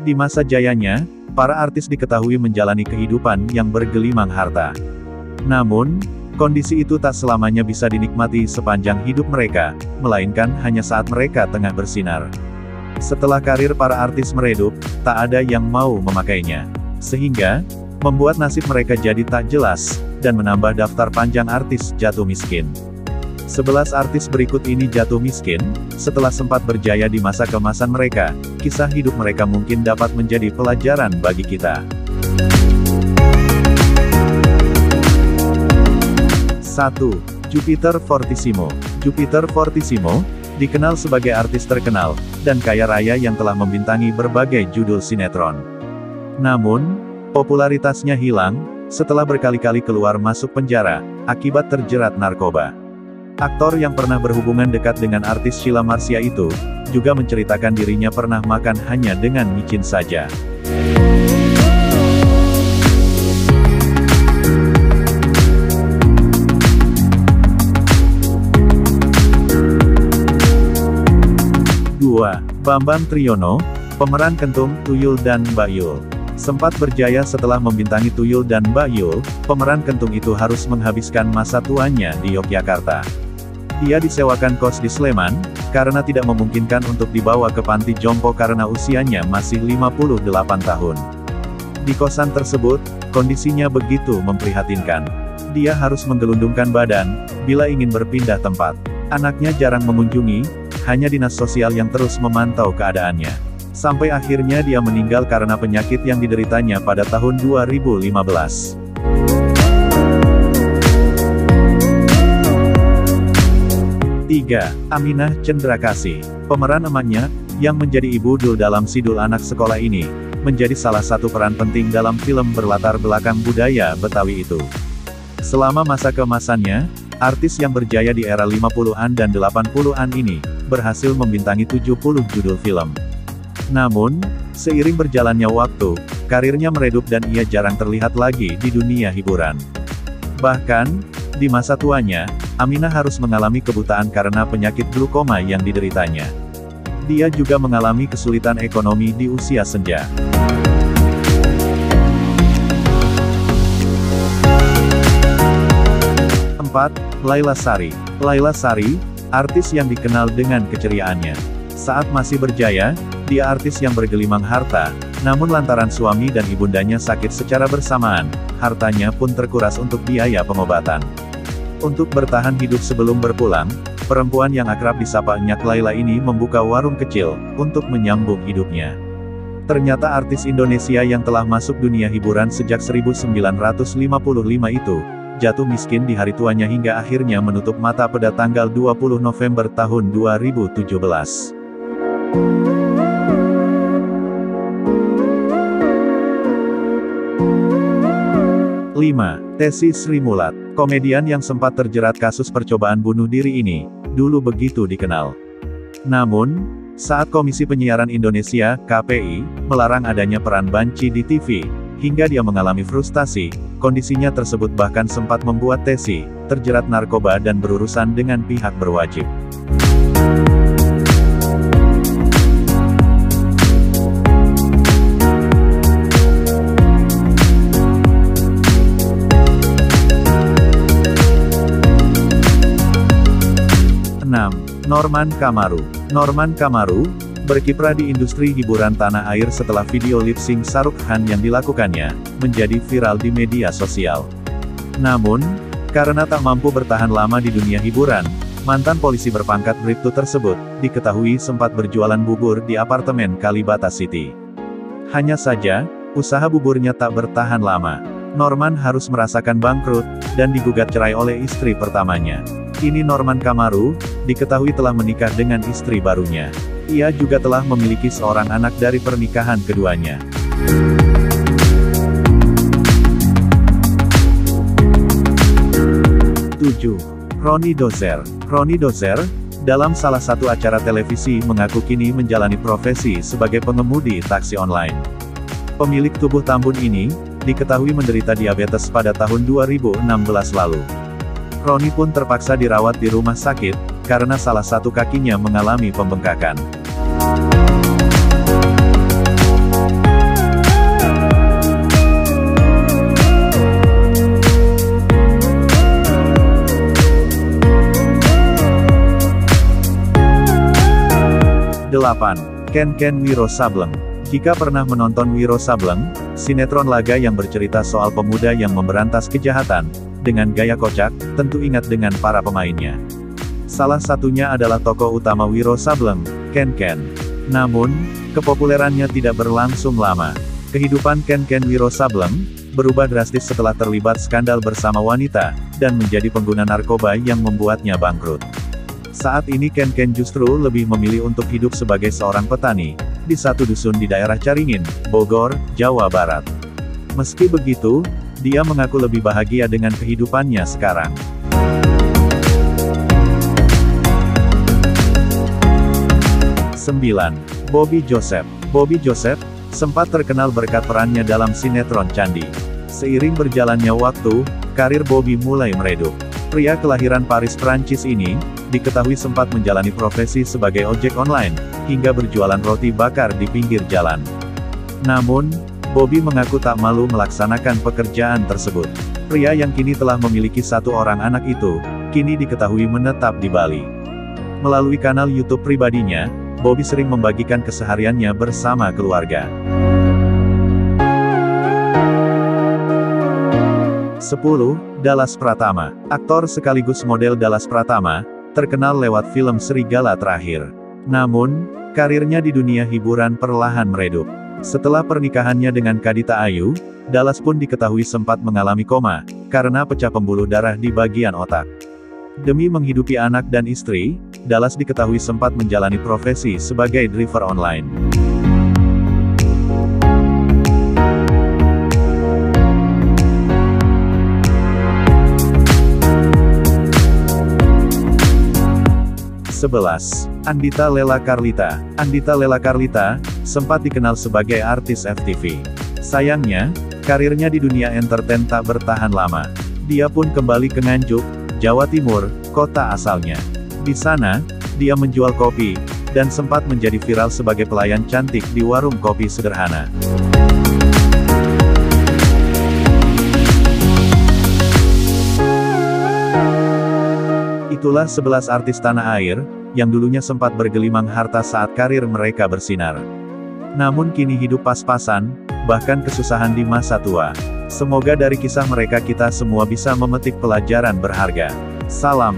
Di masa jayanya, para artis diketahui menjalani kehidupan yang bergelimang harta. Namun, kondisi itu tak selamanya bisa dinikmati sepanjang hidup mereka, melainkan hanya saat mereka tengah bersinar. Setelah karir para artis meredup, tak ada yang mau memakainya. Sehingga, membuat nasib mereka jadi tak jelas, dan menambah daftar panjang artis jatuh miskin. 11 artis berikut ini jatuh miskin, setelah sempat berjaya di masa keemasan mereka. Kisah hidup mereka mungkin dapat menjadi pelajaran bagi kita. 1. Jupiter Fortissimo. Jupiter Fortissimo, dikenal sebagai artis terkenal, dan kaya raya yang telah membintangi berbagai judul sinetron. Namun, popularitasnya hilang, setelah berkali-kali keluar masuk penjara, akibat terjerat narkoba. Aktor yang pernah berhubungan dekat dengan artis Sheila Marcia itu, juga menceritakan dirinya pernah makan hanya dengan micin saja. Bambang Triyono, pemeran Kentung, Tuyul dan Mbak Yul. Sempat berjaya setelah membintangi Tuyul dan Mbak Yul, pemeran Kentung itu harus menghabiskan masa tuanya di Yogyakarta. Ia disewakan kos di Sleman, karena tidak memungkinkan untuk dibawa ke panti jompo karena usianya masih 58 tahun. Di kosan tersebut, kondisinya begitu memprihatinkan. Dia harus menggelundungkan badan, bila ingin berpindah tempat. Anaknya jarang mengunjungi, hanya dinas sosial yang terus memantau keadaannya. Sampai akhirnya dia meninggal karena penyakit yang dideritanya pada tahun 2015. 3. Aminah Cendrakasih. Pemeran emaknya, yang menjadi ibu Dul dalam Sidul Anak Sekolah ini, menjadi salah satu peran penting dalam film berlatar belakang budaya Betawi itu. Selama masa keemasannya, artis yang berjaya di era 50-an dan 80-an ini, berhasil membintangi 70 judul film. Namun, seiring berjalannya waktu, karirnya meredup dan ia jarang terlihat lagi di dunia hiburan. Bahkan, di masa tuanya, Aminah harus mengalami kebutaan karena penyakit glaukoma yang dideritanya. Dia juga mengalami kesulitan ekonomi di usia senja. 4. Laila Sari. Laila Sari, artis yang dikenal dengan keceriaannya. Saat masih berjaya, dia artis yang bergelimang harta, namun lantaran suami dan ibundanya sakit secara bersamaan, hartanya pun terkuras untuk biaya pengobatan. Untuk bertahan hidup sebelum berpulang, perempuan yang akrab disapa Nyak Laila ini membuka warung kecil, untuk menyambung hidupnya. Ternyata artis Indonesia yang telah masuk dunia hiburan sejak 1955 itu, jatuh miskin di hari tuanya hingga akhirnya menutup mata pada tanggal 20 November tahun 2017. 5. Tessy Srimulat. Komedian yang sempat terjerat kasus percobaan bunuh diri ini, dulu begitu dikenal. Namun, saat Komisi Penyiaran Indonesia, KPI, melarang adanya peran banci di TV, hingga dia mengalami frustasi, kondisinya tersebut bahkan sempat membuat Tessy terjerat narkoba dan berurusan dengan pihak berwajib. 6. Norman Kamaru. Norman Kamaru, berkiprah di industri hiburan tanah air setelah video lip sync Shahrukh Khan yang dilakukannya, menjadi viral di media sosial. Namun, karena tak mampu bertahan lama di dunia hiburan, mantan polisi berpangkat Bribtu tersebut, diketahui sempat berjualan bubur di apartemen Kalibata City. Hanya saja, usaha buburnya tak bertahan lama. Norman harus merasakan bangkrut, dan digugat cerai oleh istri pertamanya. Kini Norman Kamaru, diketahui telah menikah dengan istri barunya. Ia juga telah memiliki seorang anak dari pernikahan keduanya. 7. Roni Dozer. Roni Dozer, dalam salah satu acara televisi mengaku kini menjalani profesi sebagai pengemudi taksi online. Pemilik tubuh tambun ini, diketahui menderita diabetes pada tahun 2016 lalu. Roni pun terpaksa dirawat di rumah sakit, karena salah satu kakinya mengalami pembengkakan. 8. Ken Ken Wiro Sableng. Jika pernah menonton Wiro Sableng, sinetron laga yang bercerita soal pemuda yang memberantas kejahatan, dengan gaya kocak, tentu ingat dengan para pemainnya. Salah satunya adalah tokoh utama Wiro Sableng, Ken Ken. Namun, kepopulerannya tidak berlangsung lama. Kehidupan Ken Ken Wiro Sableng berubah drastis setelah terlibat skandal bersama wanita, dan menjadi pengguna narkoba yang membuatnya bangkrut. Saat ini Ken Ken justru lebih memilih untuk hidup sebagai seorang petani, di satu dusun di daerah Caringin, Bogor, Jawa Barat. Meski begitu, dia mengaku lebih bahagia dengan kehidupannya sekarang. Sembilan. Bobby Joseph. Bobby Joseph sempat terkenal berkat perannya dalam sinetron Candi. Seiring berjalannya waktu, karir Bobby mulai meredup. Pria kelahiran Paris, Prancis ini, diketahui sempat menjalani profesi sebagai ojek online, hingga berjualan roti bakar di pinggir jalan. Namun, Bobby mengaku tak malu melaksanakan pekerjaan tersebut. Pria yang kini telah memiliki 1 orang anak itu, kini diketahui menetap di Bali. Melalui kanal YouTube pribadinya, Bobby sering membagikan kesehariannya bersama keluarga. 10. Dallas Pratama. Aktor sekaligus model Dallas Pratama, terkenal lewat film Serigala Terakhir. Namun, karirnya di dunia hiburan perlahan meredup. Setelah pernikahannya dengan Kadita Ayu, Dallas pun diketahui sempat mengalami koma, karena pecah pembuluh darah di bagian otak. Demi menghidupi anak dan istri, Dallas diketahui sempat menjalani profesi sebagai driver online. Sebelas. Andita Lela Carlita. Andita Lela Carlita sempat dikenal sebagai artis FTV. Sayangnya, karirnya di dunia entertain tak bertahan lama. Dia pun kembali ke Nganjuk, Jawa Timur, kota asalnya. Di sana, dia menjual kopi, dan sempat menjadi viral sebagai pelayan cantik di warung kopi sederhana. Itulah 11 artis tanah air, yang dulunya sempat bergelimang harta saat karir mereka bersinar. Namun kini hidup pas-pasan, bahkan kesusahan di masa tua. Semoga dari kisah mereka kita semua bisa memetik pelajaran berharga. Salam.